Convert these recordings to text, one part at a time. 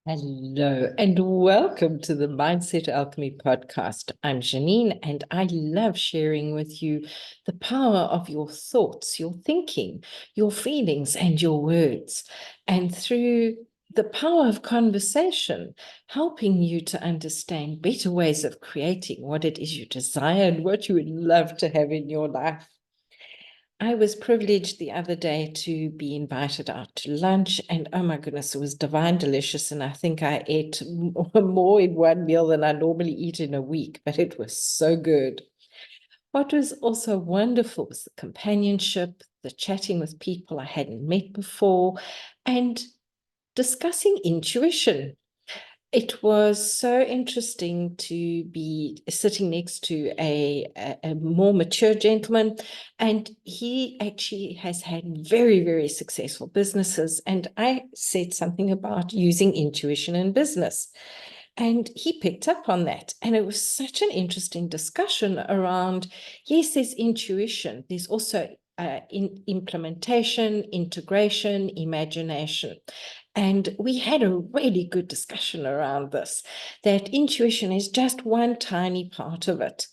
Hello and welcome to the Mindset Alchemy podcast. I'm Janine and I love sharing with you the power of your thoughts, your thinking, your feelings, and your words. And through the power of conversation, helping you to understand better ways of creating what it is you desire and what you would love to have in your life. I was privileged the other day to be invited out to lunch, and oh my goodness, it was divine delicious. And I think I ate more in one meal than I normally eat in a week, but it was so good. What was also wonderful was the companionship, the chatting with people I hadn't met before, and discussing intuition. It was so interesting to be sitting next to a more mature gentleman, and he actually has had very, very successful businesses. And I said something about using intuition in business, and he picked up on that. And it was such an interesting discussion around, yes, there's intuition, there's also implementation, integration, imagination. And we had a really good discussion around this, that intuition is just one tiny part of it.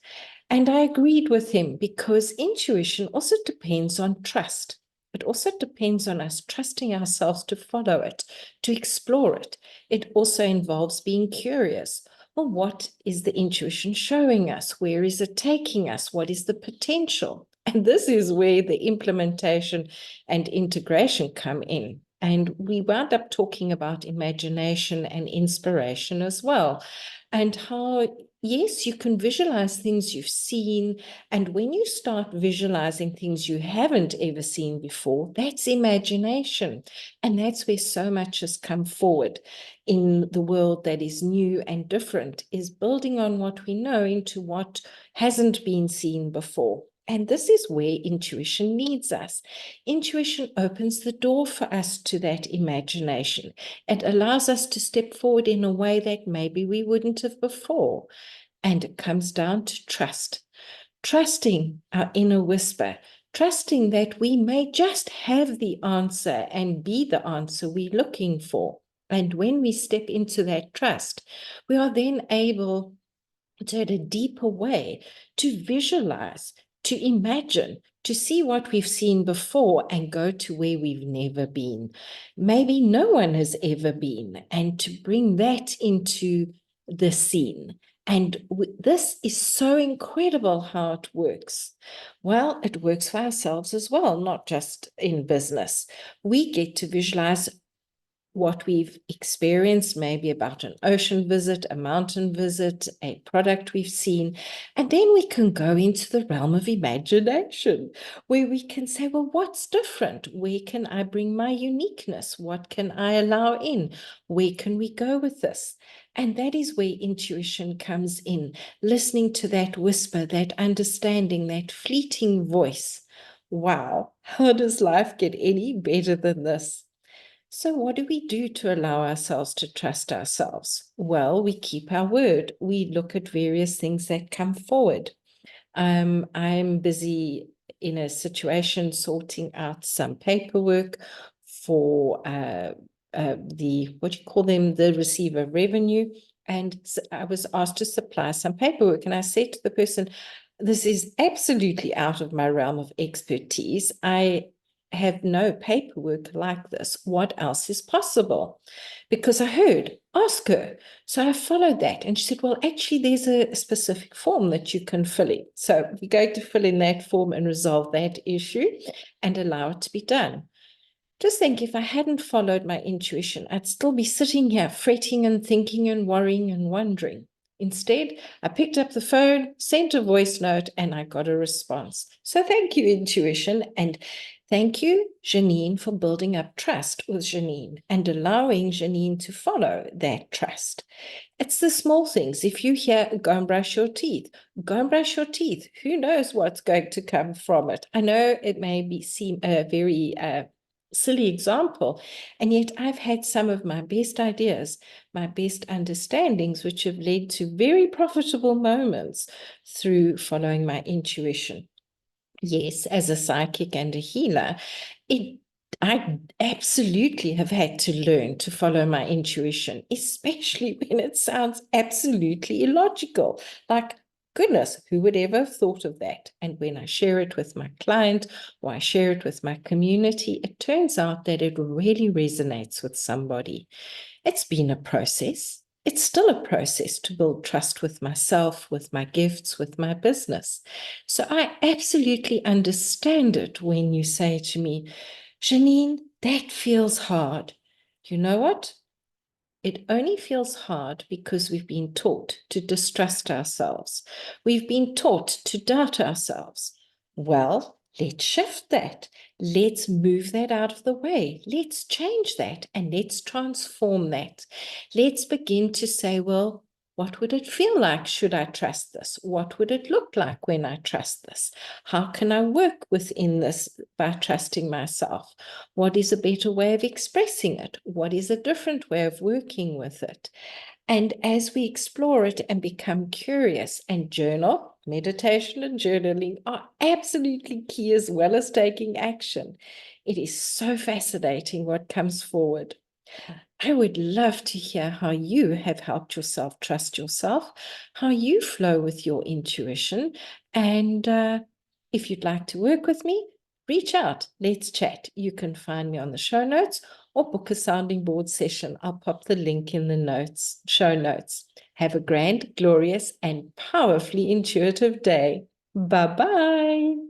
And I agreed with him because intuition also depends on trust. It also depends on us trusting ourselves to follow it, to explore it. It also involves being curious. Well, what is the intuition showing us? Where is it taking us? What is the potential? And this is where the implementation and integration come in. And we wound up talking about imagination and inspiration as well, and how, yes, you can visualize things you've seen. And when you start visualizing things you haven't ever seen before, that's imagination. And that's where so much has come forward in the world that is new and different, is building on what we know into what hasn't been seen before. And this is where intuition leads us. Intuition opens the door for us to that imagination. It allows us to step forward in a way that maybe we wouldn't have before. And it comes down to trust. Trusting our inner whisper, trusting that we may just have the answer and be the answer we're looking for. And when we step into that trust, we are then able to, in a deeper way, to visualize, to imagine, to see what we've seen before and go to where we've never been. Maybe no one has ever been, and to bring that into the scene. And this is so incredible how it works. Well, it works for ourselves as well, not just in business. We get to visualize what we've experienced, maybe about an ocean visit, a mountain visit, a product we've seen. And then we can go into the realm of imagination, where we can say, well, what's different? Where can I bring my uniqueness? What can I allow in? Where can we go with this? And that is where intuition comes in, listening to that whisper, that understanding, that fleeting voice. Wow, how does life get any better than this? So what do we do to allow ourselves to trust ourselves? Well, we keep our word. We look at various things that come forward. I'm busy in a situation sorting out some paperwork for the, what do you call them, the receiver revenue. And I was asked to supply some paperwork. And I said to the person, this is absolutely out of my realm of expertise. I have no paperwork like this. What else is possible? Because I heard, ask her. So I followed that. And she said, well, actually, there's a specific form that you can fill in. So we're going to fill in that form and resolve that issue and allow it to be done. Just think, if I hadn't followed my intuition, I'd still be sitting here fretting and thinking and worrying and wondering. Instead, I picked up the phone, sent a voice note, and I got a response. So thank you, intuition. And thank you, Janine, for building up trust with Janine and allowing Janine to follow that trust. It's the small things. If you hear, go and brush your teeth, go and brush your teeth. Who knows what's going to come from it? I know it may seem a very silly example, and yet I've had some of my best ideas, my best understandings, which have led to very profitable moments through following my intuition. Yes, as a psychic and a healer, it I absolutely have had to learn to follow my intuition, especially when it sounds absolutely illogical. Like, goodness, who would ever have thought of that? And when I share it with my client or I share it with my community, it turns out that it really resonates with somebody. It's been a process. It's still a process to build trust with myself, with my gifts, with my business. So I absolutely understand it when you say to me, Janine, that feels hard. You know what? It only feels hard because we've been taught to distrust ourselves. We've been taught to doubt ourselves. Well, let's shift that. Let's move that out of the way. Let's change that and let's transform that. Let's begin to say, well, what would it feel like should I trust this? What would it look like when I trust this? How can I work within this by trusting myself? What is a better way of expressing it? What is a different way of working with it? And as we explore it and become curious and journal, meditation and journaling are absolutely key as well as taking action. It is so fascinating what comes forward. I would love to hear how you have helped yourself trust yourself, how you flow with your intuition. And if you'd like to work with me, reach out. Let's chat. You can find me on the show notes or book a sounding board session. I'll pop the link in the show notes. Have a grand, glorious, and powerfully intuitive day. Bye-bye.